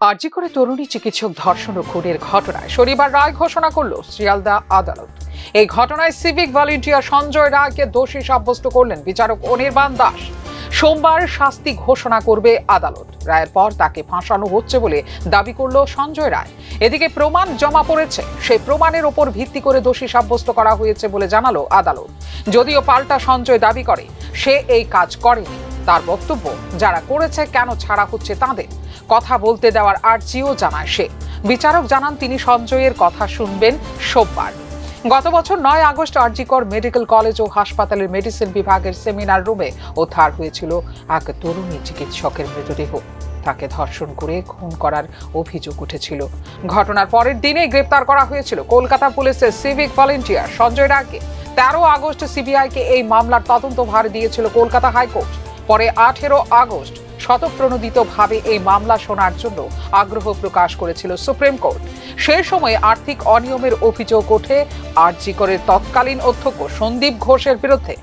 আরজি করে তরুণী চিকিৎসক ধর্ষণ ও খুনের ঘটনায় শনিবার রায় ঘোষণা করল শিয়ালদা আদালত। এই ঘটনায় সিভিক ভলান্টিয়ার সঞ্জয় রায়কে দোষী সাব্যস্ত করলেন বিচারক অনির্বাণ দাস। সোমবার শাস্তি ঘোষণা করবে আদালত। রায়ের পর তাকে ফাঁসানো হচ্ছে বলে দাবি করল সঞ্জয় রায়। এদিকে প্রমাণ জমা পড়েছে, সেই প্রমাণের ওপর ভিত্তি করে দোষী সাব্যস্ত করা হয়েছে বলে জানালো আদালত। যদিও পাল্টা সঞ্জয় দাবি করে সে এই কাজ করেনি। তার বক্তব্য, যারা করেছে কেন ছাড়া হচ্ছে তাদের কথা বলতে দেওয়ার আর্জিও জানায় সে। বিচারক জানান তিনি সঞ্জয়ের কথা শুনবেন সোমবার। গত বছর 9 আগস্ট আরজিকর মেডিকেল কলেজ ও হাসপাতালের মেডিসিন বিভাগের সেমিনার রুমে উদ্ধার হয়েছিল এক তরুণী চিকিৎসকের মৃতদেহ। তাকে ধর্ষণ করে খুন করার অভিযোগ উঠেছিল। ঘটনার পরের দিনেই গ্রেপ্তার করা হয়েছিল কলকাতা পুলিশের সিভিক ভলান্টিয়ার সঞ্জয় রায়কে। 13 আগস্ট সিবিআইকে এই মামলার তদন্তভার দিয়েছিল কলকাতা হাইকোর্ট। পরে 18 আগস্ট স্বতঃপ্রণোদিতভাবে এই মামলা শোনার জন্য আগ্রহ প্রকাশ করেছিল সুপ্রিম কোর্ট। সেই সময় আর্থিক অনিয়মের অভিযোগ ওঠে আরজিকরের তৎকালীন অধ্যক্ষ সন্দীপ ঘোষের বিরুদ্ধে।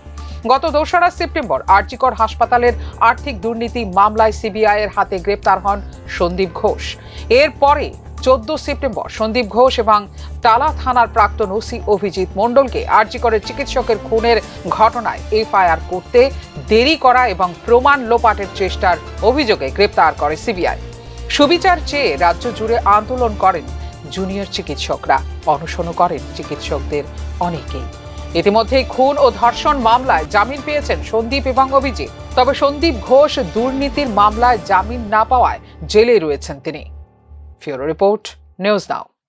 গত 2রা সেপ্টেম্বর আরজিকর হাসপাতালের আর্থিক দুর্নীতি মামলায় সিবিআই এর হাতে গ্রেপ্তার হন সন্দীপ ঘোষ। এরপরে 14 সেপ্টেম্বর সন্দীপ ঘোষ এবং টালা থানার প্রাক্তন ওসি অভিজিৎ মণ্ডলকে আরজিকরের চিকিৎসকের খুনের ঘটনায় এফআইআর করতে দেরি করা এবং প্রমাণ লোপাটের চেষ্টার অভিযোগে গ্রেপ্তার করে সিবিআই। সুবিচার চেয়ে রাজ্য জুড়ে আন্দোলন করেন জুনিয়র চিকিৎসকরা, অনশনও করেন চিকিৎসকদের অনেকেই। ইতিমধ্যেই খুন ও ধর্ষণ মামলায় জামিন পেয়েছেন সন্দীপ এবং অভিজিৎ। তবে সন্দীপ ঘোষ দুর্নীতির মামলায় জামিন না পাওয়ায় জেলে রয়েছেন তিনি। ফিউরো রিপোর্ট, নিউজ নাও।